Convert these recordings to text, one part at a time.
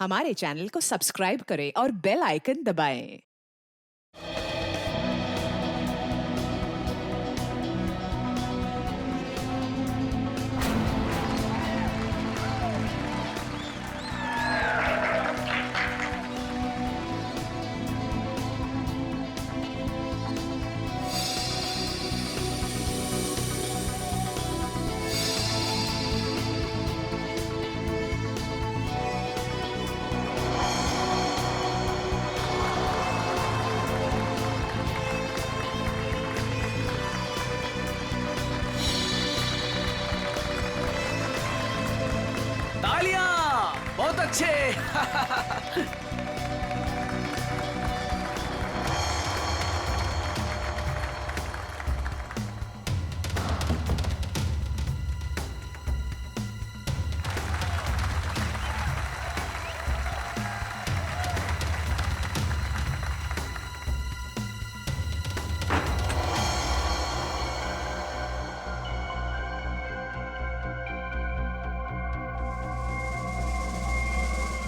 हमारे चैनल को सब्सक्राइब करें और बेल आइकन दबाएं। तालियां! बहुत अच्छे।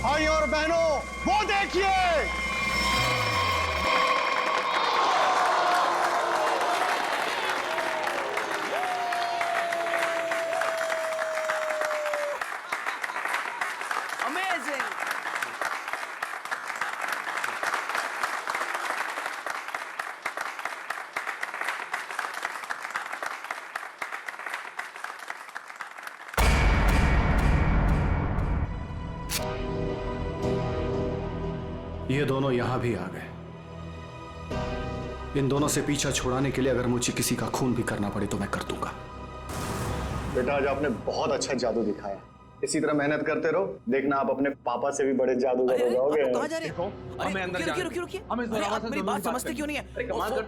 भाई और बहनों, वो देखिए अमेजिंग। ये दोनों यहां भी आ गए। इन दोनों से पीछा छुड़ाने के लिए अगर मुझे किसी का खून भी करना पड़े तो मैं कर दूंगा। बेटा, आज आपने बहुत अच्छा जादू दिखाया। इसी तरह मेहनत करते रहो, देखना आप अपने पापा से भी बड़े जादूगर हो जाओगे। कहाँ जा रहे हो? हमें अंदर रुकिए। अरे, आप मेरी बात समझते क्यों नहीं है?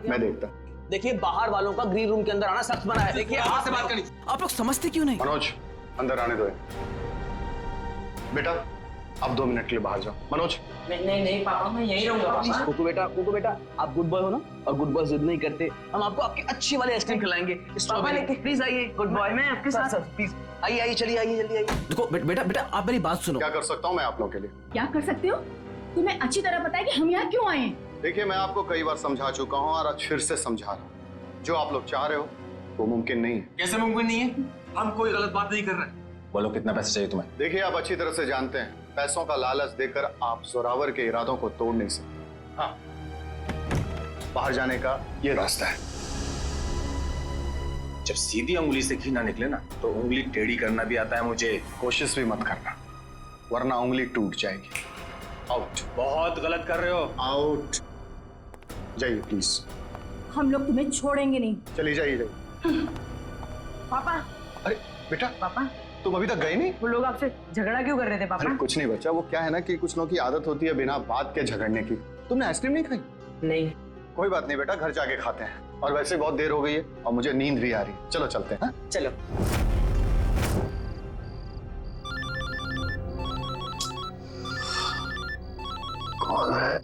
मैं देखता। देखिए, बाहर वालों का ग्रीन रूम के अंदर आना सख्त मना है। देखिए, आपसे बात करनी। आप लोग समझते क्यों नहीं? मनोज, अंदर आने दो। बेटा, आप 2 मिनट के लिए बाहर जाओ। मनोज। नहीं पापा, मैं यहीं रहूंगा। कुकू बेटा, आप गुड बॉय हो ना, और गुड बॉय जिद नहीं करते। हम आपको आपकी अच्छी वाली आइसक्रीम खिलाएंगे। प्लीज आइए, गुड बॉय। मैं आपके साथ प्लीज आइए, चलिए आइए, जल्दी आइए। देखो बेटा, आप मेरी बात सुनो। क्या कर सकता हूँ मैं आप लोगों के लिए? क्या कर सकते हो? तुम्हें अच्छी तरह पता है कि हम यहाँ क्यों आए हैं। देखिए, मैं आपको कई बार समझा चुका हूँ और आज फिर से समझा रहा हूँ। जो आप लोग चाह रहे हो वो मुमकिन नहीं है। कैसे मुमकिन नहीं है? हम कोई गलत बात नहीं कर रहे। बोलो, कितना पैसा चाहिए तुम्हें? देखिए, आप अच्छी तरह से जानते हैं, पैसों का लालच देकर आप जोरावर के इरादों को तोड़ नहीं सकते। हाँ, बाहर जाने का ये रास्ता है। जब सीधी उंगली से घी ना निकले ना, तो उंगली टेढ़ी करना भी आता है मुझे। कोशिश भी मत करना, वरना उंगली टूट जाएगी। आउट। बहुत गलत कर रहे हो। आउट। जाइए प्लीज। हम लोग तुम्हें छोड़ेंगे नहीं। चलिए जाइए। पापा। अरे बेटा, पापा, तुम अभी तक गए नहीं? वो लोग आपसे झगड़ा क्यों कर रहे थे पापा? अरे कुछ नहीं बच्चा, वो क्या है ना कि कुछ लोगों की आदत होती है बिना बात के झगड़ने की। तुमने आइसक्रीम नहीं खाई? नहीं। कोई बात नहीं बेटा, घर जाके खाते हैं। और वैसे बहुत देर हो गई है और मुझे नींद भी आ रही है। चलो चलते हैं। चलो। कौन है?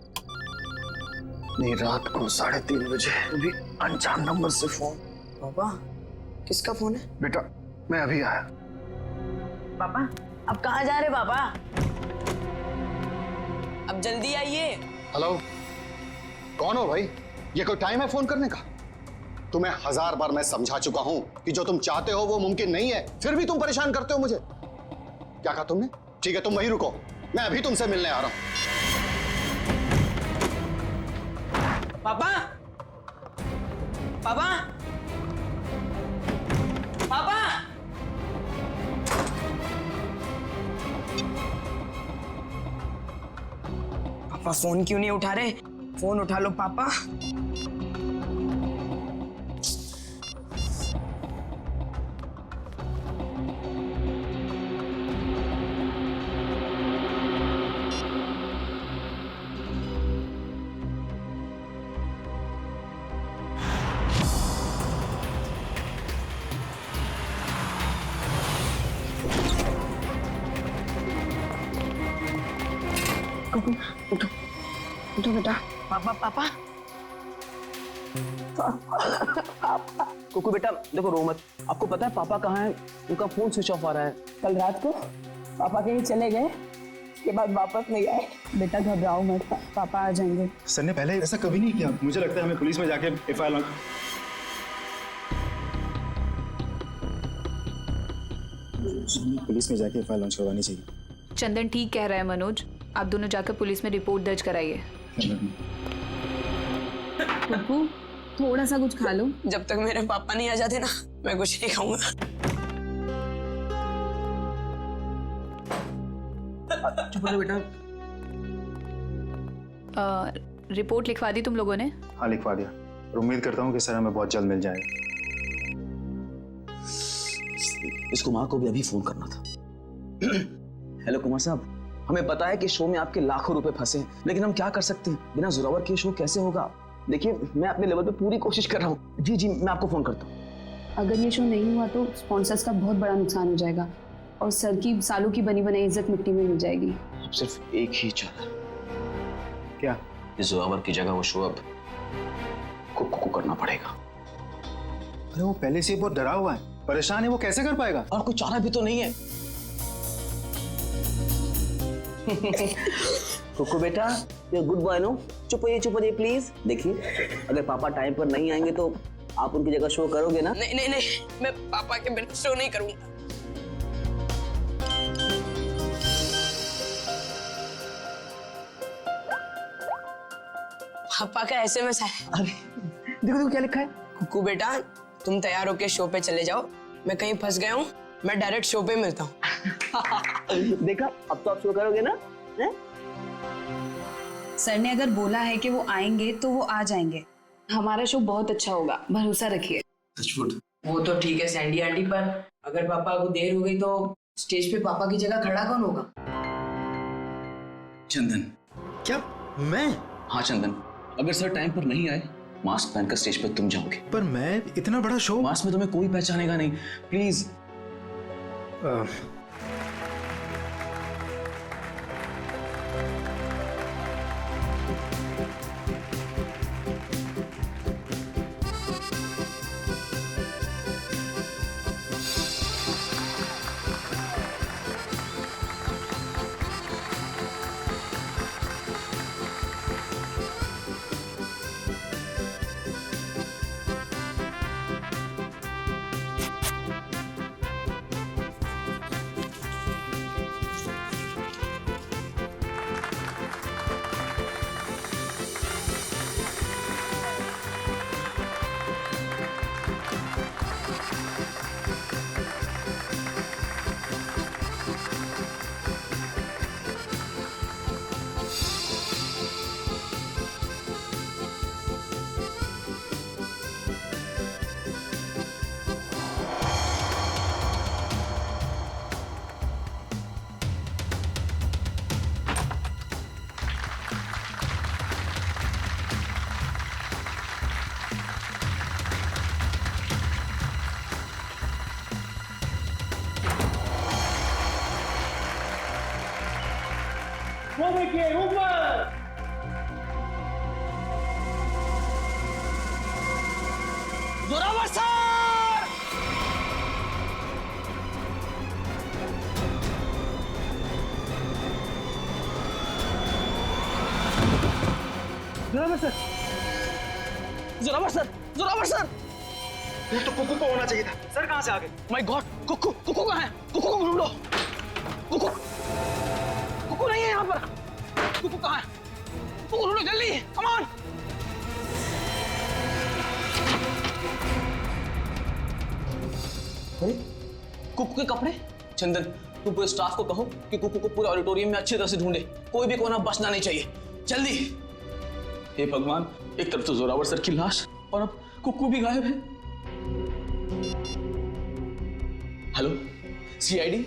नहीं, रात को 3:30 बजे भी अनजान नंबर से फोन। पापा, किसका फोन है? बेटा, मैं अभी आया। पापा, अब कहाँ जा रहे पापा? अब जल्दी आइए। हेलो, कौन हो भाई? ये कोई टाइम है फोन करने का? तुम्हें 1000 बार मैं समझा चुका हूं कि जो तुम चाहते हो वो मुमकिन नहीं है, फिर भी तुम परेशान करते हो मुझे। क्या कहा तुमने? ठीक है, तुम वहीं रुको, मैं अभी तुमसे मिलने आ रहा हूं। पापा, पापा, पापा। पापा फोन क्यों नहीं उठा रहे? फोन उठा लो पापा। उठो उठो बेटा। पापा पापा कुकू बेटा देखो, रो मत। आपको पता है पापा कहाँ है? उनका फोन स्विच ऑफ आ रहा है। कल रात को पापा कहीं चले गए, उसके बाद वापस नहीं आए। बेटा घबराओ मत, पापा आ जाएंगे। सर ने पहले ऐसा कभी नहीं किया। मुझे लगता है हमें पुलिस में जाके एफआईआर लॉन्च करवानी चाहिए। चंदन ठीक कह रहा है मनोज, आप दोनों जाकर पुलिस में रिपोर्ट दर्ज कराइए। पप्पू थोड़ा सा कुछ खा लो। जब तक मेरे पापा नहीं आ जाते ना, मैं कुछ नहीं खाऊंगा। चुप रहो बेटा। रिपोर्ट लिखवा दी तुम लोगों ने? हाँ लिखवा दिया, और उम्मीद करता हूँ कि सर हमें बहुत जल्द मिल जाएगा। इस कुमार को भी अभी फोन करना था। हेलो कुमार साहब, हमें पता है कि शो में आपके लाखों रुपए फंसे हैं, लेकिन हम क्या कर सकते हैं? बिना जोरावर के शो कैसे होगा? देखिए मैं अपने लेवल पे पूरी कोशिश कर रहा हूँ। जी जी मैं आपको फोन करता हूँ। अगर ये शो नहीं हुआ तो स्पॉन्सर्स का बहुत बड़ा नुकसान हो जाएगा और सर की सालों की बनी बनाई इज्जत मिट्टी में मिल जाएगी। अब सिर्फ एक ही चाहता। क्या? इस जोरावर की जगह वो शो अब कुक्कू को करना पड़ेगा। अरे वो पहले से बहुत डरा हुआ है, परेशान है, वो कैसे कर पाएगा? और कोई चारा भी तो नहीं है। कुक्कू बेटा, ये गुड बॉय नो, चुप होइए प्लीज। देखिए अगर पापा टाइम पर नहीं आएंगे तो आप उनकी जगह शो करोगे ना? नहीं नहीं नहीं, मैं पापा के बिना शो नहीं करूंगा। पापा का एसएमएस है। अरे देखो क्या लिखा है। कुक्कू बेटा, तुम तैयार होके शो पे चले जाओ, मैं कहीं फंस गया हूँ, मैं डायरेक्ट शो पे मिलता हूँ। देखा, अब तो आप शो करोगे ना? सर ने अगर बोला है कि वो आएंगे तो वो आ जाएंगे। हमारा शो बहुत अच्छा होगा, भरोसा रखिए। वो तो ठीक है सैंडी आंटी, पर अगर पापा को देर हो गई तो स्टेज पे पापा की जगह खड़ा कौन होगा? चंदन। क्या? मैं? हाँ चंदन, अगर सर टाइम पर नहीं आए, मास्क पहनकर स्टेज पर तुम जाओगे। पर मैं इतना बड़ा शो। मास्क में तुम्हें कोई पहचानेगा नहीं, प्लीज। वो देखिए ऊपर। Zorawar sir! Zorawar sir! Zorawar sir! Zorawar sir! ये तो कुक्कू को होना चाहिए था। सर कहाँ से आ गए? माय गॉड, कुक्कू कुक्कू कहाँ है? कुक्कू को ढूंढो। कुक्कू कुक्कू नहीं है यहाँ पर। कुक्कू कहाँ है? कुक्कू ढूंढो जल्दी, कम ऑन। अरे कुक्कू के कपड़े। चंदन, तुम पूरे स्टाफ को कहो कि कुक्कू को पूरे ऑडिटोरियम में अच्छी तरह से ढूंढे, कोई भी कोना बचना नहीं चाहिए, जल्दी। हे भगवान, एक तरफ तो जोरावर सर की लाश और अब कुक्कू भी गायब है। Hello CID?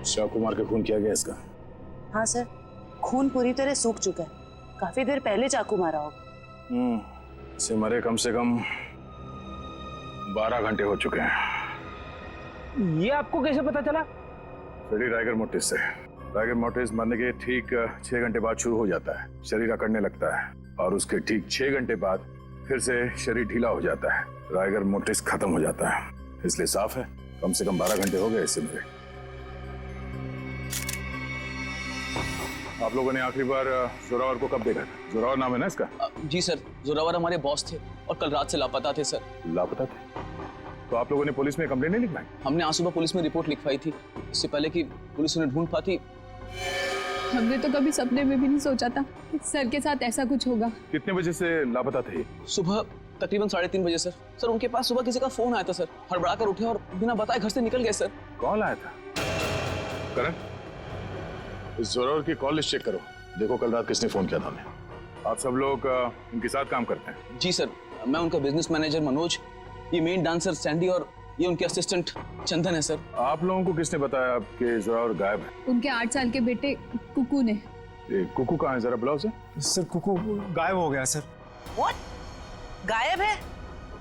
चाकू मार के खून किया गया इसका। हाँ सर, खून पूरी तरह सूख चुका है। काफी देर पहले चाकू मारा होगा। इसे मरे कम से कम 12 घंटे हो चुके हैं। ये आपको कैसे पता चला? शरीर राइगर मोटिस से। राइगर मोटिस मरने के ठीक 6 घंटे बाद शुरू हो जाता है, शरीर अकड़ने लगता है और उसके ठीक 6 घंटे बाद फिर से शरीर ढीला हो जाता है, राइगर मोटिस खत्म हो जाता है। इसलिए साफ है कम से कम 12 घंटे हो गए इससे मेरे। आप लोगों ने आखिरी बार जोरावर को कब देखा था? जोरावर नाम है ना इसका? जी सर, जोरावर हमारे बॉस थे और कल रात से लापता थे सर। लापता थे? तो आप लोगों ने पुलिस में कंप्लेंट नहीं लिखवाई? हमने आज सुबह पुलिस में रिपोर्ट लिखवाई थी, इससे पहले कि पुलिस उन्हें ढूंढ पाती। हमने तो कभी सपने में भी नहीं सोचा था कि सर के साथ ऐसा कुछ होगा। कितने बजे से लापता थे? सुबह तकरीबन 3:30 बजे सर। सर उनके पास सुबह किसी का फोन आया था सर, हड़बड़ा कर उठे और बिना बताए घर से निकल गए सर। कौन आया था? करण, इस जोरावर की कॉल लिस्ट चेक करो, देखो कल रात किसने फोन किया था हमें। आप सब लोग उनके साथ काम करते हैं? जी सर, मैं उनका बिजनेस मैनेजर मनोज, ये मेन डांसर सैंडी और ये उनके असिस्टेंट चंदन है सर। आप लोगों को किसने बताया कि जोरावर गायब है? उनके 8 साल के बेटे कुकू ने। कुकू कहाँ है, जरा बुलाओ उसे। सर कुकू गायब हो गया सर। व्हाट? गायब है?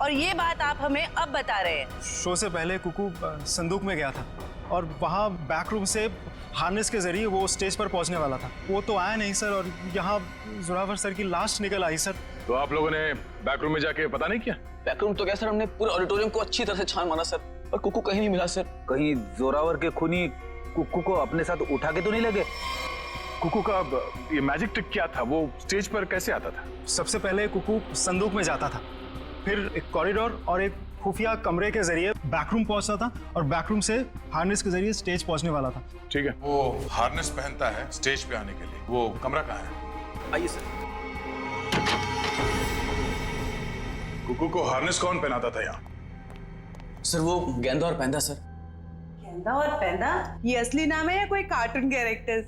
और ये बात आप हमें अब बता रहे हैं? शो से पहले कुकू संदूक में गया था और वहाँ बैक रूम से हार्नेस के जरिए वो स्टेज पर पहुंचने वाला था। वो तो आया नहीं सर और यहाँ जोरावर सर की लाश निकल आई सर। तो आप लोगों ने बैक रूम में जाके पता नहीं किया? बैक रूम तो क्या सर, हमने पूरे ऑडिटोरियम को अच्छी तरह से छान मारा सर, पर कुकू कहीं नहीं मिला सर। कहीं जोरावर के खूनी कुकू को अपने साथ उठा के तो नहीं लगे? कुकू का ये मैजिक ट्रिक क्या था, वो स्टेज पर कैसे आता था? सबसे पहले कुकू संदूक में जाता था, फिर एक कॉरिडोर और एक खुफिया कमरे के जरिए बैकरूम पहुंचता था और बैकरूम से हार्नेस के जरिए स्टेज पहुंचने वाला था। ठीक है, वो हार्नेस पहनता है स्टेज पे आने के लिए, वो कमरा कहाँ है? आइए सर। कुकू को हार्नेस कौन पहनाता था यहाँ? सर वो गेंदा और पैंदा सर। गेंदा और पैंदा ये असली नाम है या कोई कार्टून कैरेक्टर्स?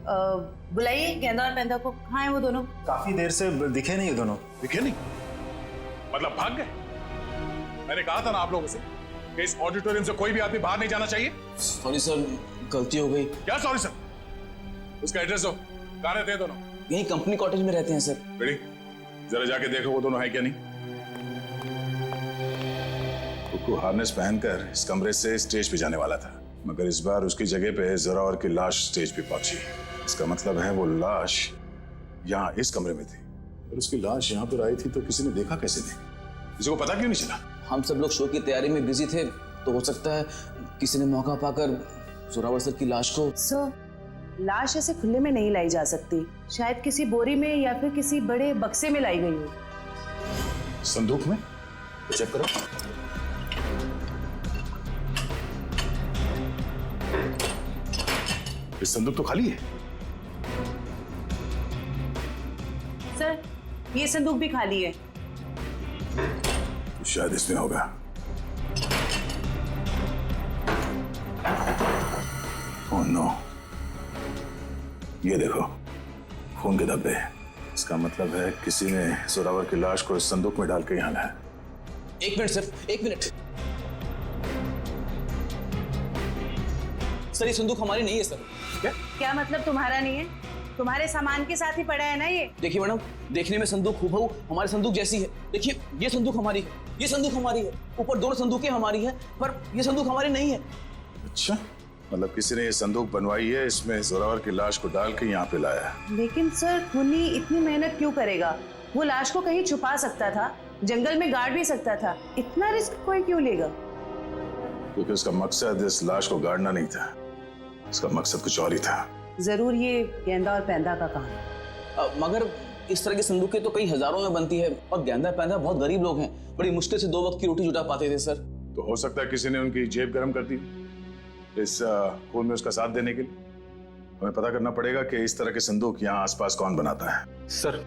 बुलाइए गेंदा और पैंदा को। कहाँ है वो दोनों? काफी देर से दिखे नहीं ये दोनों। दिखे नहीं? मतलब भाग गए? मैंने कहा था ना आप लोगों से कि इस ऑडिटोरियम से कोई भी आदमी बाहर नहीं जाना चाहिए। सॉरी सर, गलती हो गई। क्या सॉरी सर? उसका एड्रेस दो, कहाँ रहते हैं दोनों? यही कंपनी कॉटेज में रहते हैं सर। बेटी जरा जाके देखो वो दोनों है क्या नहीं। कुकू हार्नेस पहनकर इस कमरे से स्टेज पे जाने वाला था, मगर इस बार उसकी जगह पे जोरावर की लाश स्टेज पे पहुंची। इसका मतलब है वो लाश यहाँ इस कमरे में थी और उसकी लाश यहाँ पर आई थी, तो किसी ने देखा कैसे नहीं? किसी को पता क्यों नहीं चला? हम सब लोग शो की तैयारी में बिजी थे, तो हो सकता है किसी ने मौका पाकर जोरावर सर की लाश को। सर, लाश ऐसे खुले में नहीं लाई जा सकती, शायद किसी बोरी में या फिर किसी बड़े बक्से में लाई गई हो। संदूक में? तो चेक करो। ये संदूक तो खाली है। सर ये संदूक भी खाली है। तो शायद इसमें होगा। ओह नो, ये देखो खून के धब्बे। इसका मतलब है किसी ने जोरावर की लाश को इस संदूक में डाल के यहाँ लाया। एक मिनट सर, एक मिनट। सर ये संदूक हमारी नहीं है सर। क्या मतलब तुम्हारा नहीं है? तुम्हारे सामान के साथ ही पड़ा है ना ये। देखिए मैडम, देखने में संदूक हूबहू हमारे संदूक जैसी है। देखिए ये संदूक हमारी है, ये संदूक हमारी है, ऊपर दोनों संदूकें हमारी है, पर ये संदूक हमारी नहीं है। अच्छा, मतलब किसी ने ये संदूक बनवाई है, इसमें जोरावर की लाश को डाल के यहाँ पे लाया है। लेकिन सर खूनी इतनी मेहनत क्यों करेगा? वो लाश को कहीं छुपा सकता था, जंगल में गाड़ भी सकता था, इतना रिस्क कोई क्यों लेगा? क्योंकि उसका मकसद इस लाश को गाड़ना नहीं था, उसका मकसद कुछ और ही था। जरूर ये गेंदा और पैंदा का काम है। मगर इस तरह की संदूकें तो कई हजारों में बनती है और गेंदा पैंदा बहुत गरीब लोग हैं, बड़ी मुश्किल से 2 वक्त की रोटी जुटा पाते थे सर। तो हो सकता है किसी ने उनकी जेब गर्म कर दी इस खून में उसका साथ देने के लिए। हमें पता करना पड़ेगा कि इस तरह के संदूक यहाँ आसपास कौन बनाता है। सर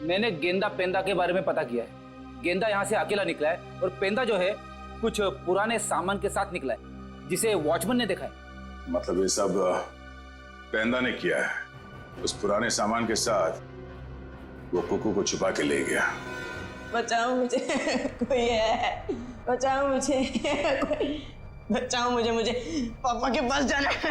मैंने गेंदा पेंदा के बारे में पता किया है। गेंदा यहाँ से अकेला निकला है और पेंदा जो है कुछ पुराने सामान के साथ निकला है, जिसे वॉचमैन ने देखा है। मतलब ये सब पेंदा ने किया है, उस पुराने सामान के साथ वो कुकू को छुपा के ले गया। बचाओ मुझे, कोई है, बचाओ मुझे, बचाओ मुझे, मुझे पापा के पास जाना है।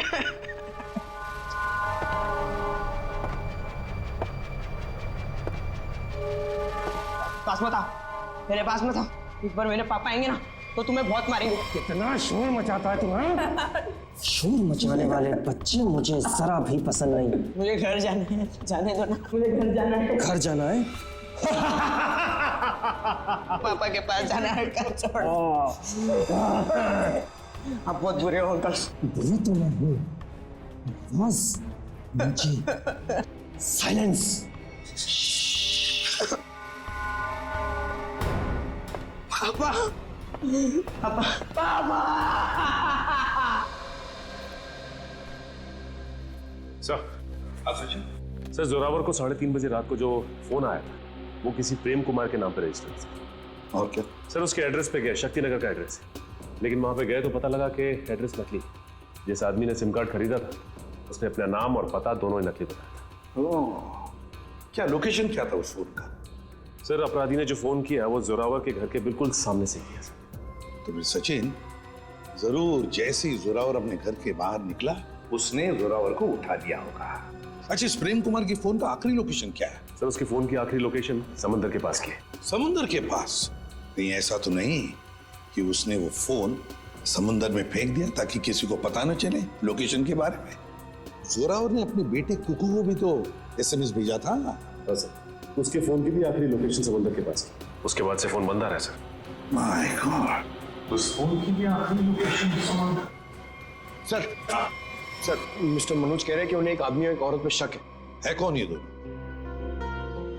पास मत आओ, मेरे पास मत आओ, एक बार मेरे पापा आएंगे ना तो तुम्हें बहुत मारेंगे। कितना शोर मचाता है तुम्हें? शोर मचाने वाले बच्चे मुझे जरा भी पसंद नहीं। मुझे घर जाना है, जाने दो ना, मुझे घर जाना है। घर जाना है? पापा के पास जाना है, घर छोड़। आप बहुत बुरे हो अंकल। बुरे तो मैं हूँ, बस मुझे साइलेंस। पापा, पापा, पापा। सर जोरावर को 3:30 बजे रात को जो फोन आया था वो किसी प्रेम कुमार के नाम पर रजिस्टर्ड था। और क्या? सर उसके एड्रेस पे गए, शक्तिनगर का एड्रेस है, लेकिन वहां पे गए तो पता लगा कि एड्रेस नकली। जिस आदमी ने सिम कार्ड खरीदा था उसने अपना नाम और पता दोनों ही नकली बताया था। क्या लोकेशन क्या था उस फोन का? सर अपराधी ने जो फोन किया वो जोरावर के घर के बिल्कुल सामने से किया। तो फिर सचिन जरूर जैसे ही जोरावर अपने घर के बाहर निकला उसने जोरावर को उठा दिया होगा। अच्छा, इस प्रेम कुमार की फोन का आखिरी लोकेशन क्या है? सर उसके फोन की आखिरी लोकेशन समुद्र के पास की है। समुद्र के पास? कहीं ऐसा तो नहीं कि उसने वो फोन समुद्र में फेंक दिया ताकि किसी को पता न चले लोकेशन के बारे में? जोरावर ने अपने बेटे कुकू को भी तो एसएमएस भेजा था। हाँ सर, उसके फोन की भी आखिरी लोकेशन समुद्र के पास है। उसके बाद से फोन बंद आ रहा है सर। माय गॉड, उस फोन की भी आखिरी लोकेशन समुद्र। सर मिस्टर मनोज कह रहे हैं कि उन्हें एक आदमी और एक औरत पे शक है। कौन ये दोनों?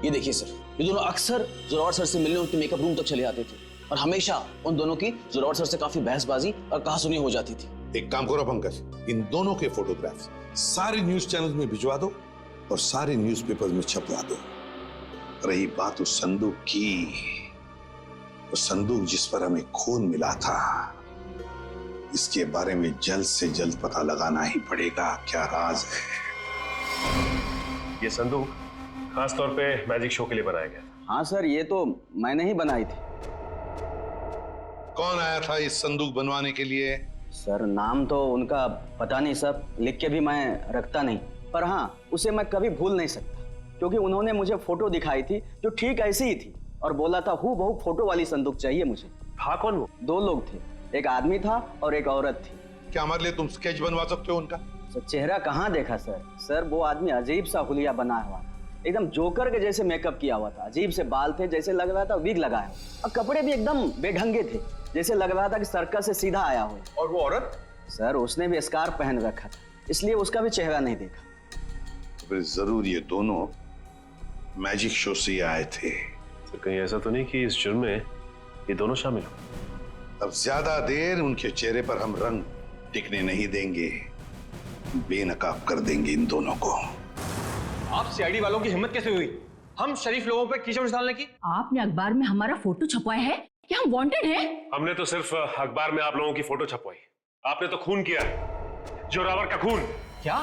ये देखिए सर, ये दोनों अक्सर जोरावर सर से मिलने उनके मेकअप रूम तक चले आते थे और हमेशा उन दोनों की जोरावर सर से काफी बहसबाजी और कहासुनी हो जाती थी। एक काम करो पंकज, इन दोनों के फोटोग्राफ्स सारे न्यूज चैनल में भिजवा दो और सारे न्यूज़पेपर में छपवा दो। रही बात उस संदूक की, वो संदूक जिस पर हमें खून मिला था, इसके बारे में जल्द से जल्द पता लगाना ही पड़ेगा क्या राज है। ये संदूक खास तौर पे मैजिक शो के लिए बनाया गया था। हाँ सर, ये तो मैंने ही बनाई थी। कौन आया था इस संदूक बनवाने के लिए? सर नाम तो उनका पता नहीं सर, लिख के भी मैं रखता नहीं, पर हाँ उसे मैं कभी भूल नहीं सकता क्योंकि उन्होंने मुझे फोटो दिखाई थी जो ठीक ऐसी ही थी और बोला था हूबहू फोटो वाली संदूक चाहिए मुझे। था कौन वो? 2 लोग थे, एक आदमी था और एक औरत थी। क्या हमारे लिए तुम स्केच बनवा सकते हो उनका? सर चेहरा कहाँ देखा सर? सर वो आदमी अजीब सा हुलिया बना हुआ था, एकदम जोकर के जैसे मेकअप किया हुआ था, अजीब से बाल थे, जैसे लग रहा था विग लगाया हुआ, और कपड़े भी एकदम बेढंगे थे, जैसे लग रहा था कि सर्कस से सीधा आया हो। और वो औरत? सर उसने भी स्कार्फ पहन रखा था, इसलिए उसका भी चेहरा नहीं देखा। तो फिर जरूर ये दोनों मैजिक शो से आए थे। सर कहीं ऐसा तो नहीं कि इस जुर्म में ये दोनों शामिल हो? अब ज्यादा देर उनके चेहरे पर हम रंग टिकने नहीं देंगे, बेनकाब कर देंगे इन दोनों को। आप सीआईडी वालों की हिम्मत कैसे हुई हम शरीफ लोगों पर कीचड़ डालने की? आपने अखबार में हमारा फोटो छपवाया है क्या? हम वांटेड हैं? हमने तो सिर्फ अखबार में आप लोगों की फोटो छपवाई, आपने तो खून किया, जोरावर का खून। क्या?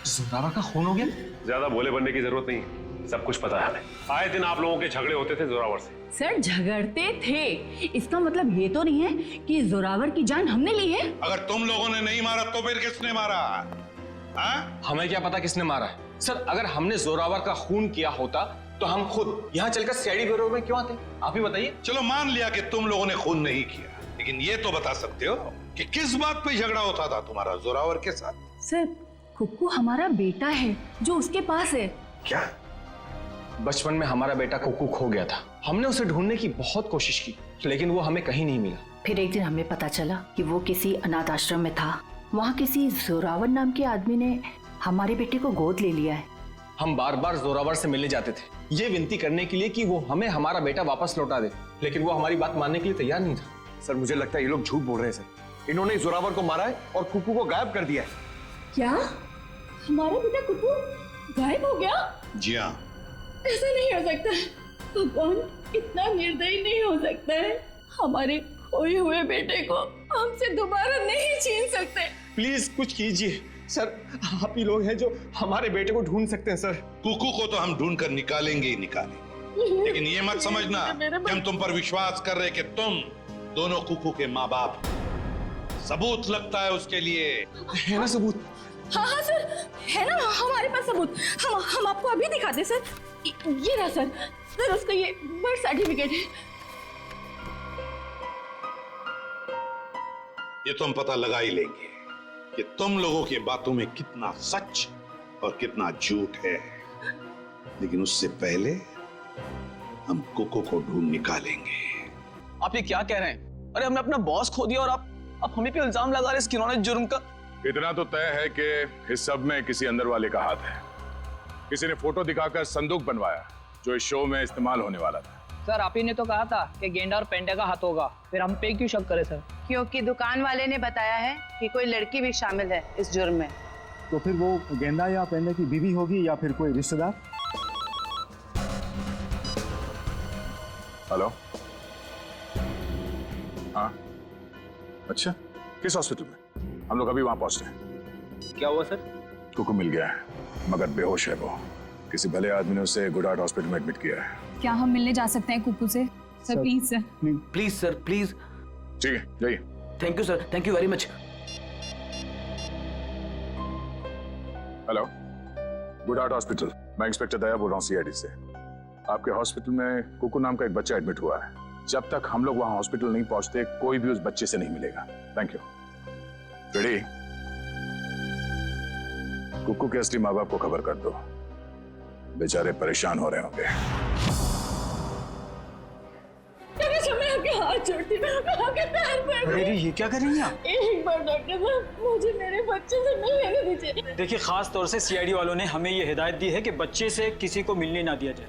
जोरावर का खून हो गया? ज्यादा भोले बनने की जरूरत नहीं, सब कुछ पता है हमें। आए दिन आप लोगों के झगड़े होते थे जोरावर से। सर झगड़ते थे, इसका मतलब ये तो नहीं है कि जोरावर की जान हमने ली है। अगर तुम लोगों ने नहीं मारा तो फिर किसने मारा? हमें क्या पता किसने मारा है? सर अगर हमने जोरावर का खून किया होता तो हम खुद यहाँ चलकर सीआईडी ब्यूरो में क्यों आते? आप ही बताइए। चलो मान लिया कि तुम लोगों ने खून नहीं किया, लेकिन ये तो बता सकते हो कि किस बात पे झगड़ा होता था तुम्हारा जोरावर के साथ? सर कुक्कू हमारा बेटा है जो उसके पास है। क्या? बचपन में हमारा बेटा कुक्कू खो गया था, हमने उसे ढूंढने की बहुत कोशिश की लेकिन वो हमें कहीं नहीं मिला। फिर एक दिन हमें पता चला कि वो किसी अनाथ आश्रम में था, वहाँ किसी जोरावर नाम के आदमी ने हमारे बेटे को गोद ले लिया है। हम बार बार जोरावर से मिलने जाते थे ये विनती करने के लिए कि वो हमें हमारा बेटा वापस लौटा दे, लेकिन वो हमारी बात मानने के लिए तैयार नहीं था। सर मुझे लगता है ये लोग झूठ बोल रहे हैं सर, इन्होंने जोरावर को मारा है और कुक्कू को गायब कर दिया है। क्या हमारा बेटा कुक्कू गायब हो गया? जी हाँ। ऐसा नहीं हो सकता, भगवान इतना निर्दयी नहीं हो सकता है। हमारे खोए हुए बेटे को हमसे दोबारा नहीं छीन सकते। प्लीज कुछ कीजिए सर, आप ही लोग हैं जो हमारे बेटे को ढूंढ सकते हैं सर। कुकू को तो हम ढूंढ कर निकालेंगे ही निकालेंगे, लेकिन ये मत समझना कि हम तुम पर विश्वास कर रहे कि तुम दोनों कुकू के माँ बाप। सबूत लगता है उसके लिए। है ना सबूत? हाँ हाँ सर है ना हमारे पास सबूत, हम आपको अभी दिखाते सर। ये रहा सर, उसका ये बर्थ सर्टिफिकेट है। ये तो हम पता लगा ही लेंगे कि तुम लोगों की बातों में कितना सच और कितना झूठ है। लेकिन उससे पहले हम कुकू को ढूंढ निकालेंगे। आप ये क्या कह रहे हैं? अरे हमने अपना बॉस खो दिया और आप हमें पे इल्जाम लगा रहे हैं इस घिनौने जुर्म का। इतना तो तय है कि इस सब में किसी अंदर वाले का हाथ है। किसी ने फोटो दिखाकर संदूक बनवाया जो इस शो में इस्तेमाल होने वाला था। सर आप ही ने तो कहा था कि गेंडा और पेंडा का हाथ होगा, फिर हम पे क्यों शक करें सर? क्योंकि दुकान वाले ने बताया है कि कोई लड़की भी शामिल है इस जुर्म में। तो फिर वो गेंदा या पेंडा की बीवी होगी या फिर कोई रिश्तेदार? हेलो, हाँ, अच्छा, किस हॉस्पिटल में? हम लोग अभी वहां पहुंच रहे हैं। क्या हुआ सर? कुकू मिल गया है मगर बेहोश है वो। किसी भले आदमी ने उसे गुड हार्ट हॉस्पिटल में एडमिट किया है। क्या हम मिलने जा सकते हैं कुकू से? Sir please sir. Please sir please. ठीक है, जाइए। Thank you sir, thank you very much. Hello, good heart hospital, मैं इंस्पेक्टर दया बोल रहा हूँ सीआईडी से। आपके हॉस्पिटल में कुकू नाम का एक बच्चा एडमिट हुआ है। जब तक हम लोग वहां हॉस्पिटल नहीं पहुंचते कोई भी उस बच्चे से नहीं मिलेगा। Thank you. रेडी? कुकू के असली माँ बाप को खबर कर दो, बेचारे परेशान हो रहे होंगे। मैं आपके हाथ जोड़ती हूँ, आपके पैर पड़ गए। अरे ये क्या कर रही हैं आप? एक बार डॉक्टर साहब मुझे मेरे बच्चे से मिलने दीजिए। देखिए, खास तौर से सीआईडी वालों ने हमें ये हिदायत दी है कि बच्चे से किसी को मिलने ना दिया जाए।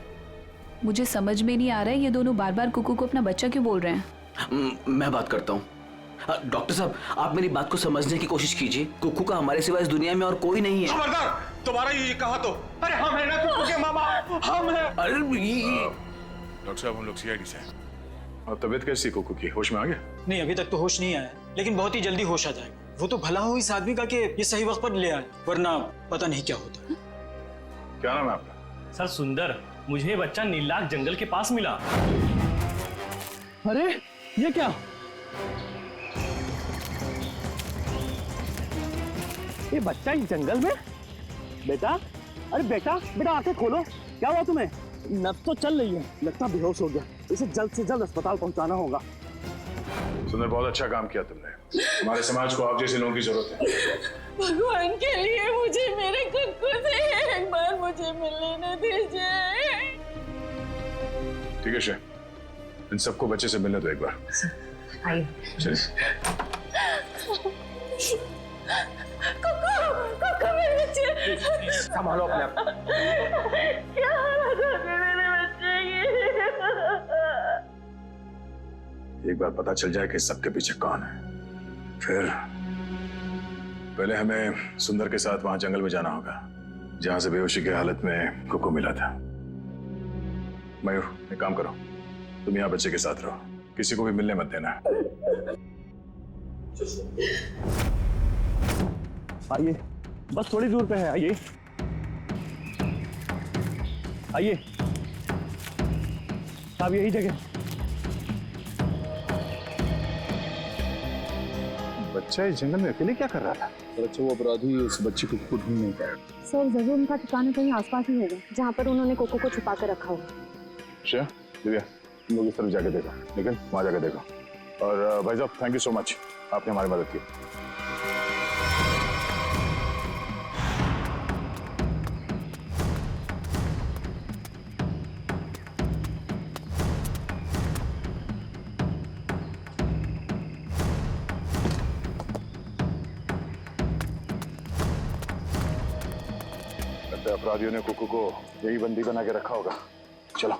मुझे समझ में नहीं आ रहा है ये दोनों बार बार कुकू को अपना बच्चा क्यों बोल रहे हैं। मैं बात करता हूँ। डॉक्टर साहब आप मेरी बात को समझने की कोशिश कीजिए। कुकू का हमारे सिवा इस दुनिया में और कोई नहीं है। खबरदार, तुम्हारा ये कहा तो। अरे हम है ना कुकू के मामा, हम हैं। अरे डॉक्टर साहब हम लोग सीआईडी से हैं। और तबीयत कैसी कुकू की? होश में आ गया? नहीं, अभी तक तो होश नहीं आया, लेकिन बहुत ही जल्दी होश आ जाएगा। वो तो भला हो इस आदमी का कि ये सही वक्त पर ले आए, वरना पता नहीं क्या होता। क्या नाम है आपका? सर सुंदर, मुझे बच्चा नीलाग जंगल के पास मिला। अरे ये क्या? ये बच्चा इस जंगल में? बेटा, अरे बेटा बेटा आंखें खोलो, क्या हुआ तुम्हें? नब्ज तो चल रही है, लगता बेहोश हो गया। इसे जल्द से जल्द अस्पताल पहुंचाना होगा। सुंदर, बहुत अच्छा काम किया तुमने। हमारे समाज को आप जैसे लोगों की जरूरत है। भगवान के लिए मुझे मेरे कुकू से एक बार मुझे मिलने दीजिए। ठीक है शेख, इन सबको बच्चे से मिलने दो एक बार। आइए। चलिए। कुकू, कुकू मेरे बच्चे। संभालो अपने आप। क्या हालत है मेरे बच्चे की? एक बार पता चल जाए कि सबके पीछे कौन है, फिर पहले हमें सुंदर के साथ वहां जंगल में जाना होगा जहां से बेहोशी की हालत में कुकू मिला था। मयूर, एक काम करो, तुम यहाँ बच्चे के साथ रहो, किसी को भी मिलने मत देना। आइए, बस थोड़ी दूर पे है, आइए आइए। साहब यही जगह। बच्चा इस जंगल में अकेले क्या कर रहा था? अच्छा, वो अपराधी उस बच्ची को खुद ढूंढ नहीं पाया। सर जरूर उनका ठिकाना कहीं आसपास ही होगा जहाँ पर उन्होंने कोको को छुपा कर रखा होगा। अच्छा दिव्या, तुम लोग इस तरफ जाके देखो, लेकिन वहां जाके देखो। और भाई साहब थैंक यू सो मच, आपने हमारी मदद की। अपराधियों ने कुकू को यही बंदी बना के रखा होगा। चलो।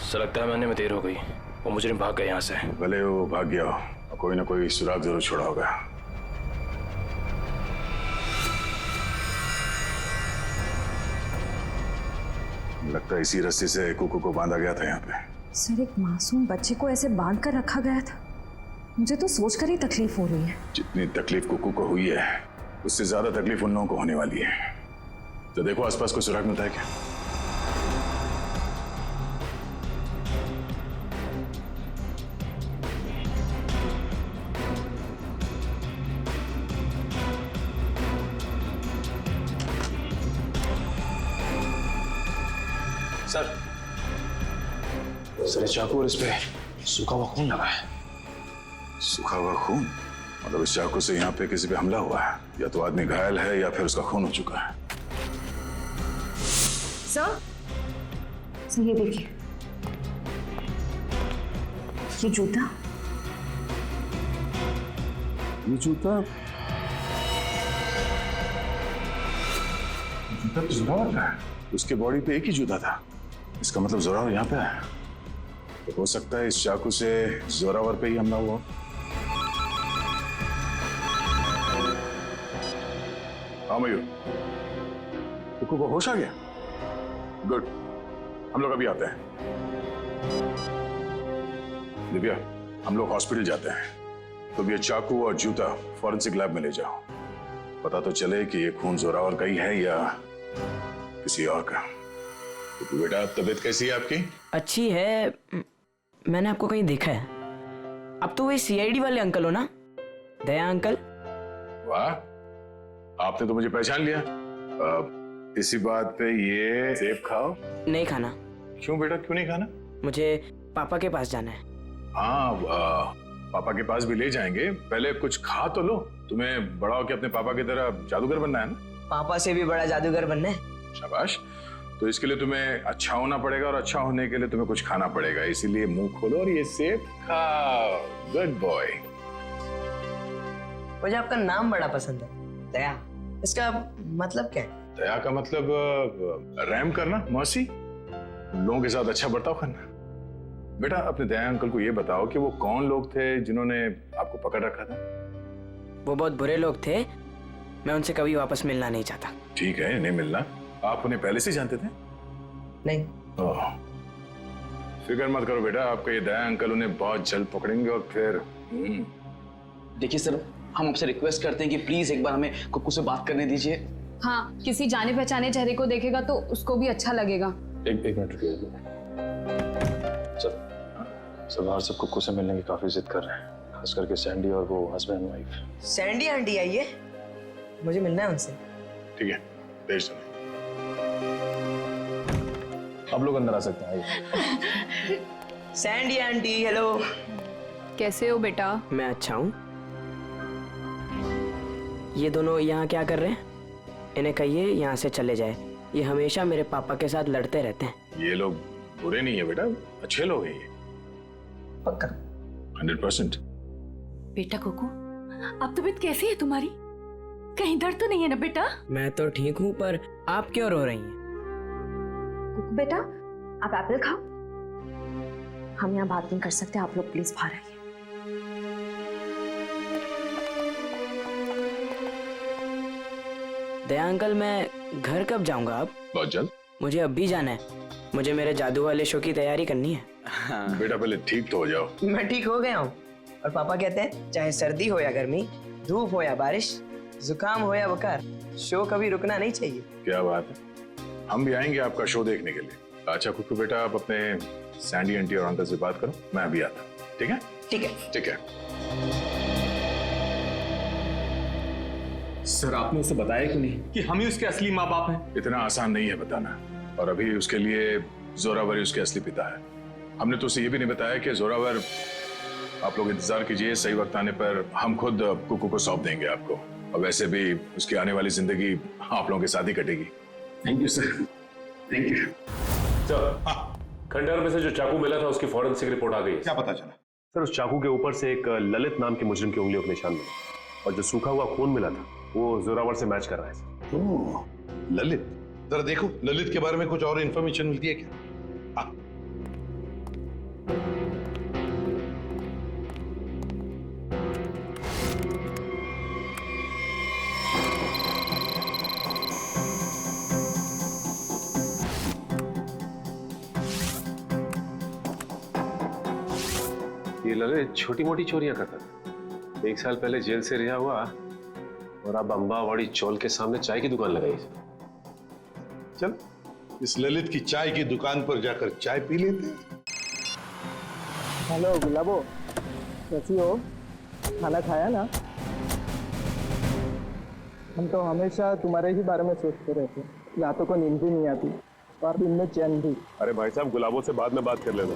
सर लगता है मरने में देर हो गई, वो मुजरिम भाग गए यहाँ से। भले वो भाग गया हो, कोई ना कोई सुराग जरूर छोड़ा होगा। लगता है इसी रस्सी से कुकू को बांधा गया था यहाँ पे। सर एक मासूम बच्चे को ऐसे बांध कर रखा गया था, मुझे तो सोचकर ही तकलीफ हो रही है। जितनी तकलीफ कुकू को हुई है उससे ज्यादा तकलीफ उन लोगों को होने वाली है। तो देखो आसपास कोई सुराग मिलता है क्या? सर सर, चाकू और इस पे सूखा हुआ खून लगा है। सूखा हुआ खून? मतलब इस चाकू से यहाँ पे किसी पे हमला हुआ है, या तो आदमी घायल है या फिर उसका खून हो चुका है। सर ये देखिए, ये जूता जूता तो जोरावर का है। उसके बॉडी पे एक ही जूता था, इसका मतलब जोरावर यहाँ पे है। तो हो सकता है इस चाकू से जोरावर पे ही हमला हुआ। हाँ मयूर, कुकू को होश आ गया? गुड, हम लोग अभी आते हैं। दिव्या, हम लोग हॉस्पिटल जाते हैं। तुम ये चाकू और जूता फॉरेंसिक लैब में ले जाओ, पता तो चले कि ये खून जोरावर का ही है या किसी और का। तो बेटा, तबीयत कैसी है आपकी? अच्छी है। मैंने आपको कहीं देखा है। अब तो वही सीआईडी वाले अंकल हो ना, दया अंकल? वाह, आपने तो मुझे पहचान लिया। इसी बात पे ये सेब खाओ। नहीं खाना। क्यों बेटा, क्यों नहीं खाना? मुझे पापा के पास जाना है। हाँ, पापा के पास भी ले जाएंगे, पहले कुछ खा तो लो। तुम्हें बड़ा होकर अपने पापा की तरह जादूगर बनना है ना? पापा से भी बड़ा जादूगर बनना है। शाबाश। तो इसके लिए तुम्हें अच्छा होना पड़ेगा, और अच्छा होने के लिए तुम्हें कुछ खाना पड़ेगा। इसीलिए मुंह खोलो और ये सेब खाओ। Good boy. मुझे आपका नाम बड़ा पसंद है, दया। इसका मतलब क्या है? दया का मतलब रहम करना, मर्सी, लोगों के साथ अच्छा बर्ताव करना। बेटा, अपने दया अंकल को ये बताओ कि वो कौन लोग थे जिन्होंने आपको पकड़ रखा था? वो बहुत बुरे लोग थे, मैं उनसे कभी वापस मिलना नहीं चाहता। ठीक है, नहीं मिलना। आप उन्हें पहले से जानते थे? नहीं। फिक्र मत करो बेटा, आपका ये दया अंकल उन्हें बहुत जल्द पकड़ेंगे और फिर देखिए सर, हम आपसे रिक्वेस्ट करते हैं कि प्लीज एक बार हमें कुक्कू से बात करने दीजिए। हाँ, किसी जाने पहचाने चेहरे को देखेगा तो उसको भी अच्छा लगेगा। एक मिनट रुकिए सर। बाहर सब कुक्कू से मिलने की काफी जिद कर रहे हैं, खास करके सैंडी और वो हस्बैंड वाइफ। सैंडी आंटी आई है, मुझे मिलना है उनसे। ठीक है, भेज दो। आप लोग अंदर आ सकते हैं। Sandy aunty, hello. कैसे हो बेटा? मैं अच्छा हूँ। ये दोनों यहाँ क्या कर रहे हैं? इन्हें कहिए यहाँ से चले जाए। ये हमेशा मेरे पापा के साथ लड़ते रहते हैं। ये लोग बुरे नहीं है बेटा, अच्छे लोग हैं ये। पक्का? 100%। बेटा कुकू, अब तबीयत कैसी है तुम्हारी? कहीं दर्द तो नहीं है ना बेटा? मैं तो ठीक हूँ, पर आप क्यों रो रही हैं? कुकू बेटा, आप एप्पल खाओ। हम यहाँ बात नहीं कर सकते, आप लोग प्लीज बाहर आइए। दया अंकल, मैं घर कब जाऊंगा? अब बहुत जल्द। मुझे अब भी जाना है, मुझे मेरे जादू वाले शो की तैयारी करनी है। बेटा पहले ठीक तो हो जाओ। मैं ठीक हो गया हूँ, और पापा कहते हैं चाहे सर्दी हो या गर्मी, धूप हो या बारिश, जुकाम हो या बुखार, शो कभी रुकना नहीं चाहिए। क्या बात है, हम भी आएंगे आपका शो देखने के लिए। अच्छा कुकू बेटा, आप अपने सैंडी आंटी और अंकल से बात करो, मैं अभी आता हूँ। ठीक है? ठीक है। ठीक है। सर, आपने उसे बताया क्यों नहीं कि हम ही उसके असली माँ बाप हैं? इतना आसान नहीं है बताना, और अभी उसके लिए जोरावर उसके असली पिता है। हमने तो उसे ये भी नहीं बताया कि जोरावर, आप लोग इंतजार कीजिए, सही वक्त आने पर हम खुद कुकू को सौंप देंगे आपको। और वैसे भी उसकी आने वाली जिंदगी आप लोगों के साथ ही कटेगी। Thank you sir, thank you. Sir, खंडहर में से जो चाकू मिला था उसकी फॉरेंसिक रिपोर्ट आ गई है। क्या पता चला? सर, उस चाकू के ऊपर से एक ललित नाम के मुजरिम की उंगलियों के निशान मिले, और जो सूखा हुआ खून मिला था वो जोरावर से मैच कर रहा है। ओह, ललित। जरा देखो, ललित के बारे में कुछ और इंफॉर्मेशन मिलती है क्या? ये ललित छोटी मोटी चोरियां करता था। 1 साल पहले जेल से रिहा हुआ, और अब अंबावाड़ी चौल के सामने चाय की दुकान लगाई। चल, इस ललित की चाय की दुकान पर जाकर चाय पी लेते हैं। हेलो गुलाबो, कैसी हो? खाना खाया ना? हम तो हमेशा तुम्हारे ही बारे में सोचते रहते हैं, रातों को नींद भी नहीं आती, और दिन में चैन भी। अरे भाई साहब, गुलाबों से बाद में बात कर लेना।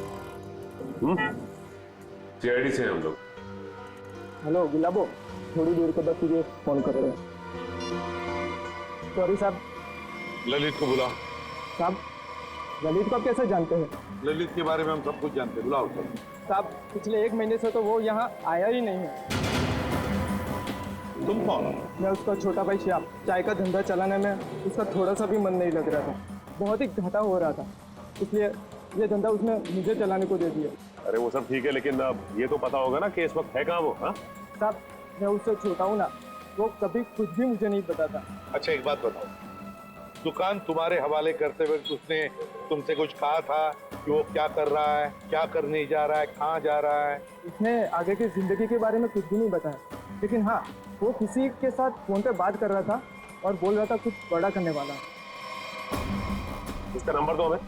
सीआईडी से हैं हम लोग। हेलो गुलाबो, थोड़ी देर के बाद तुझे फोन कर रहे हैं। सॉरी साहब। ललित को बुलाओ। साहब, ललित को आप कैसे जानते हैं? ललित के बारे में हम सब कुछ जानते हैं, बुलाओ सब। साहब, पिछले 1 महीने से तो वो यहाँ आया ही नहीं है। तुम कौन? मैं उसका छोटा भाई श्याम। चाय का धंधा चलाने में उसका थोड़ा सा भी मन नहीं लग रहा था, बहुत ही घाटा हो रहा था, इसलिए ये धंधा उसने मुझे चलाने को दे दिया। अरे वो सब ठीक है, लेकिन अब ये तो पता होगा ना कि इस वक्त है कहाँ वो? हाँ साहब, मैं उससे छोटा हूँ ना, वो कभी कुछ भी मुझे नहीं बताता। अच्छा एक बात बताओ, दुकान तुम्हारे हवाले करते हुए उसने तुमसे कुछ कहा था कि वो क्या कर रहा है, क्या करने जा रहा है, कहाँ जा रहा है? उसने आगे की जिंदगी के बारे में कुछ भी नहीं बताया, लेकिन हाँ, वो किसी के साथ फोन पे बात कर रहा था और बोल रहा था कुछ बड़ा करने वाला। उसका नंबर दो हमें।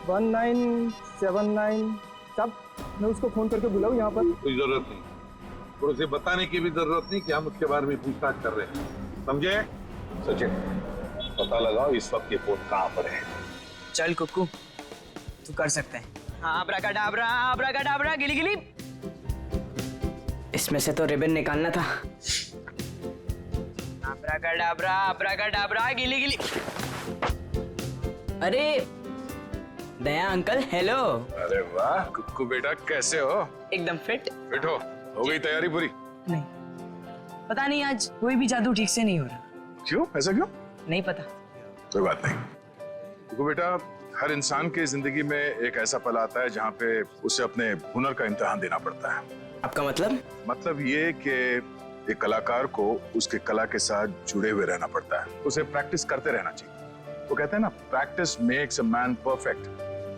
1979। साहब, मैं उसको फोन करके बुलाऊं यहाँ पर? कोई जरूरत नहीं, और उसे बताने की भी जरूरत नहीं कि हम उसके बारे में पूछताछ कर रहे हैं, समझे? सचिन, पता लगाओ इस वक्त ये फोन कहाँ पर है। चल कुक्कू, तू कर सकते हैं। आब्राकाडाब्रा, आब्राकाडाब्रा, गिली गिली। इसमें से तो रिबन निकालना था। आब्राकाडाब्रा, आब्राकाडाब्रा, गिली गिली। अरे दया अंकल, हेलो। अरे वाह कुक्कू बेटा, कैसे हो? एकदम फिट। फिट हो गई तैयारी पूरी? नहीं, पता नहीं आज कोई भी जादू ठीक से नहीं हो रहा। क्यों? ऐसा क्यों? नहीं पता। कोई बात नहीं कुक्कू बेटा, हर इंसान की जिंदगी में एक ऐसा पल आता है जहाँ पे उसे अपने हुनर का इम्तिहान देना पड़ता है। आपका मतलब? मतलब ये कि एक कलाकार को उसके कला के साथ जुड़े हुए रहना पड़ता है, उसे प्रैक्टिस करते रहना चाहिए। वो कहते हैं ना, practice makes a man perfect.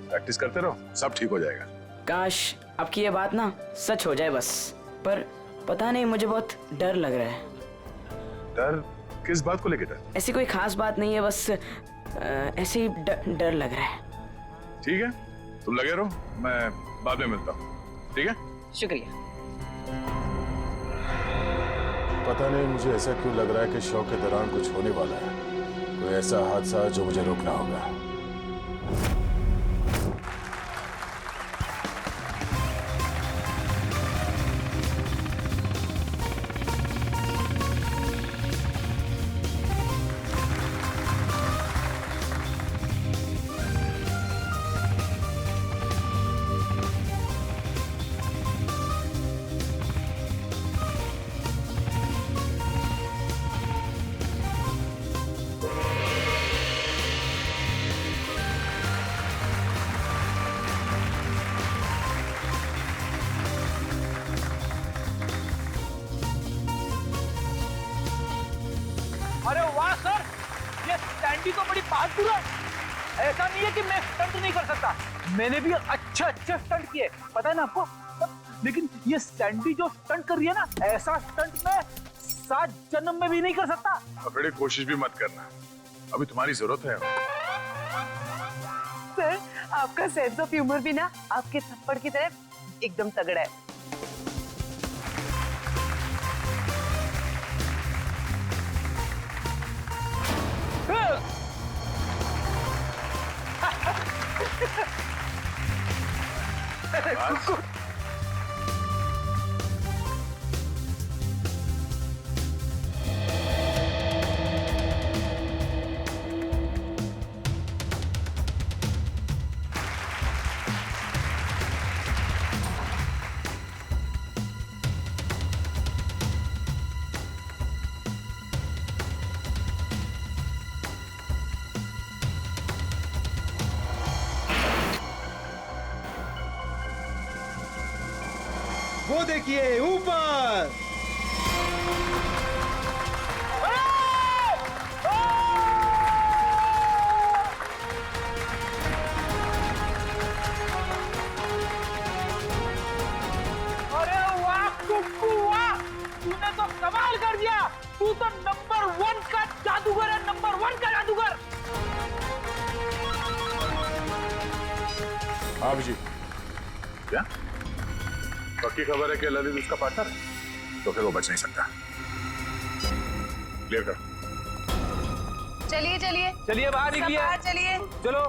Practice करते रहो, सब ठीक हो जाएगा। काश आपकी ये बात ना सच हो जाए बस, पर पता नहीं, मुझे बहुत डर लग रहा है। डर? किस बात को लेकर डर? ऐसी कोई खास बात नहीं है, बस ऐसे ही डर लग रहा है। ठीक है, तुम लगे रहो, मैं बाद में मिलता हूँ। ठीक है, शुक्रिया। पता नहीं मुझे ऐसा क्यों लग रहा है कि शो के दौरान कुछ होने वाला है, कोई ऐसा हादसा जो मुझे रोकना होगा। अरे वाह सर, ये सैंडी तो बड़ी बहादुर है। ऐसा नहीं है कि मैं स्टंट नहीं कर सकता, मैंने भी अच्छे अच्छे स्टंट किए, पता है ना आपको। लेकिन ये सैंडी जो स्टंट कर रही है ना, ऐसा स्टंट मैं 7 जन्म में भी नहीं कर सकता। बड़ी कोशिश भी मत करना, अभी तुम्हारी जरूरत है। सर, आपका सेंस ऑफ ह्यूमर भी ना आपके थप्पड़ की तरह एकदम तगड़ा है। वो देखिए ऊपर। अरे वाह कुक्कू वाह, तूने तो कमाल कर दिया। तू तो नंबर 1 का जादूगर है, नंबर 1 का जादूगर। आप जी क्या पक्की खबर है कि ललित उसका पार्टनर है? तो फिर वो बच नहीं सकता। क्लियर कर। चलिए चलिए चलिए बाहर सब निकलिए। बाहर चलिए। चलो।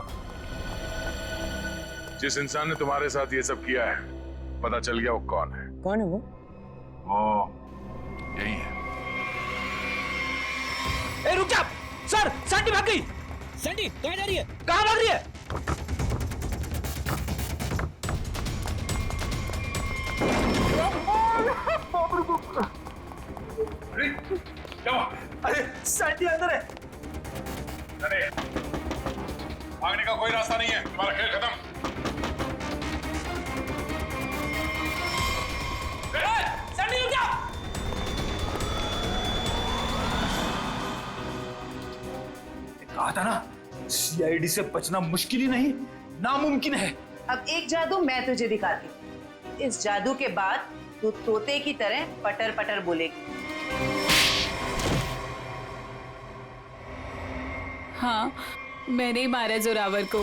जिस इंसान ने तुम्हारे साथ ये सब किया है, पता चल गया वो कौन है। कौन है वो? यही है। ए रुक जा सर, सैंडी भाग गई। सैंडी कहाँ जा रही है? कहाँ भाग रही है? अरे सैंडी अंदर है। अरे भागने का कोई रास्ता नहीं है, तुम्हारा खेल खत्म। सैंडी रुक जा। कहा था ना, सीआईडी से बचना मुश्किल ही नहीं, नामुमकिन है। अब एक जादू मैं तुझे दिखाती हूँ। इस जादू के बाद तू तोते की तरह पटर पटर बोलेगी। हाँ, मैंने ही मारा जोरावर को।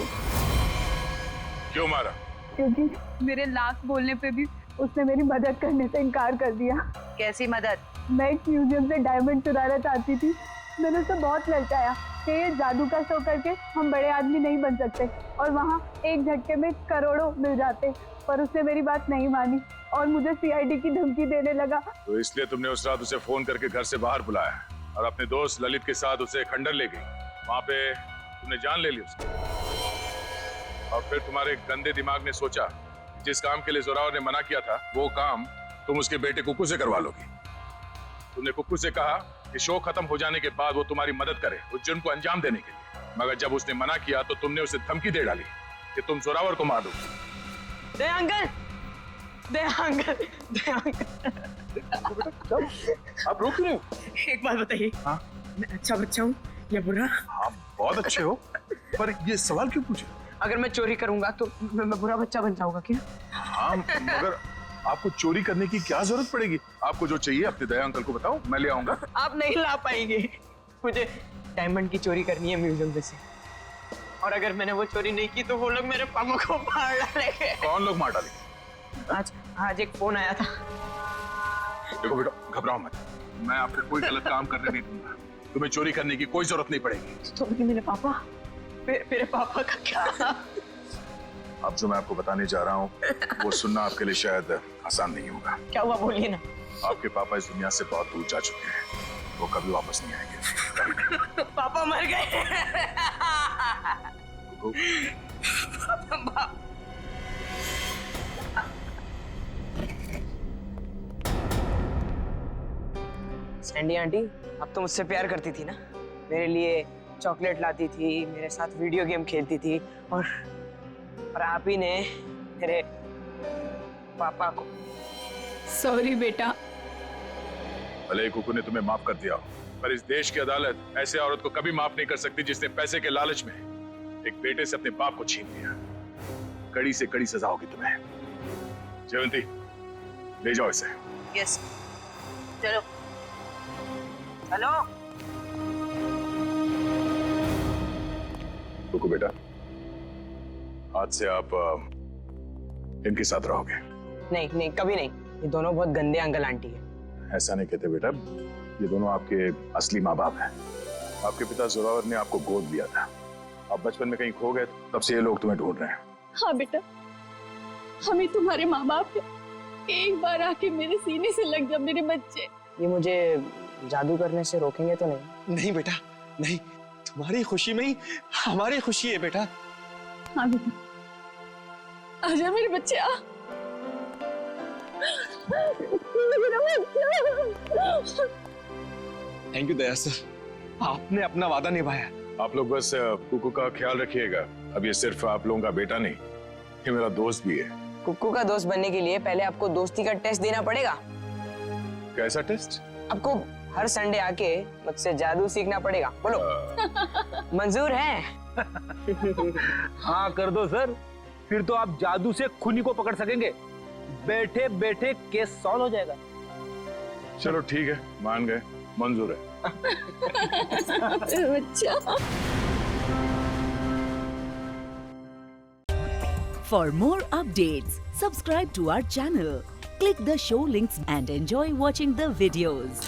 क्यों मारा? क्योंकि मेरे लास्ट बोलने पे भी उसने मेरी मदद करने से इनकार कर दिया। कैसी मदद? मैं एक म्यूजियम से डायमंड चुराना चाहती थी। मैंने उसे बहुत ललचाया कि ये जादू का शो करके हम बड़े आदमी नहीं बन सकते और वहाँ एक झटके में करोड़ों मिल जाते, पर उसने मेरी बात नहीं मानी और मुझे सीआईडी की धमकी देने लगा। तो इसलिए तुमने उस रात उसे फोन करके घर से बाहर बुलाया और अपने दोस्त ललित के साथ उसे खंडर ले गई। वहां पे तुमने जान ले ली उसकी। और फिर तुम्हारे गंदे दिमाग ने सोचा जिस काम के लिए जोरावर ने मना किया था वो काम तुम उसके बेटे कुक्कू से करवा लोगी। तुमने कुक्कू से कहा कि शो खत्म हो जाने के बाद वो तुम्हारी मदद करे उस जुर्म को अंजाम देने के लिए, मगर जब उसने मना किया तो तुमने उसे धमकी दे डाली कि तुम जोरावर को मार दोगी। दे अंकल, दे अंकल, दे अंकल। आप रोक रहे हो? एक बात बताइए, हाँ? मैं अच्छा बच्चा हूँ या बुरा? हाँ बहुत अच्छे हो, पर ये सवाल क्यों पूछे? अगर मैं चोरी करूंगा तो मैं बुरा बच्चा बन जाऊंगा क्या? हाँ, मगर आपको चोरी करने की क्या जरूरत पड़ेगी? आपको जो चाहिए अपने दया अंकल को बताओ, मैं ले आऊंगा। आप नहीं ला पाएंगे। मुझे डायमंड की चोरी करनी है म्यूजियम में से, और अगर मैंने वो चोरी नहीं की तो वो लोग मेरे पापा को मार डालेंगे। कौन लोग मार डालेंगे? आज एक फोन आया था। देखो बेटा, घबराओ मत, मैं आपको कोई गलत काम करने नहीं दूंगा। तुम्हें चोरी करने की कोई जरूरत नहीं पड़ेगी। तो मेरे पापा, मेरे पापा का क्या? अब जो मैं आपको बताने जा रहा हूँ वो सुनना आपके लिए शायद आसान नहीं होगा। क्या हुआ बोलिए ना। आपके पापा इस दुनिया से बहुत दूर जा चुके हैं, वो कभी वापस नहीं आएंगे। पापा मर गए। सैंडी आंटी, अब तो मुझसे प्यार करती थी ना, मेरे लिए चॉकलेट लाती थी, मेरे साथ वीडियो गेम खेलती थी, और आप ही ने मेरे पापा को। सॉरी बेटा। भले ही कुकू ने तुम्हें माफ कर दिया हो, पर इस देश की अदालत ऐसे औरत को कभी माफ नहीं कर सकती जिसने पैसे के लालच में एक बेटे से अपने बाप को छीन लिया। कड़ी से कड़ी सजा होगी तुम्हें। जयवंती, ले जाओ इसे। यस, चलो चलो। कुकू बेटा, आज से आप इनके साथ रहोगे। नहीं नहीं, कभी नहीं। ये दोनों बहुत गंदे अंकल आंटी है। ऐसा नहीं कहते बेटा, ये दोनों आपके असली माँ बाप हैं। आपके पिता जोरावर ने आपको गोद लिया था, आप बचपन में कहीं खो गए, तब से ये लोग तुम्हें ढूंढ रहे हैं। हाँ बेटा, हम ही तुम्हारे माँ बाप हैं। एक बार आके मेरे सीने से लग जा मेरे बच्चे। ये मुझे जादू करने से रोकेंगे तो नहीं? नहीं बेटा, नहीं, तुम्हारी खुशी में ही हमारी खुशी है बेटा। हाँ बेटा, आजा मेरे बच्चे, आ। थैंक यू दया सर, आपने अपना वादा निभाया। आप लोग बस कुकू का ख्याल रखिएगा। अब ये सिर्फ आप लोगों का बेटा नहीं, ये मेरा दोस्त भी है। कुक्कू का दोस्त बनने के लिए पहले आपको दोस्ती का टेस्ट देना पड़ेगा। कैसा टेस्ट? आपको हर संडे आके मुझसे जादू सीखना पड़ेगा। बोलो, मंजूर है? हाँ कर दो सर, फिर तो आप जादू से खूनी को पकड़ सकेंगे। बैठे बैठे केस सॉल्व हो जाएगा। चलो ठीक है, मान गए, मंजूर है। बच्चा। For more updates, subscribe to our channel, click the show links and enjoy watching the videos.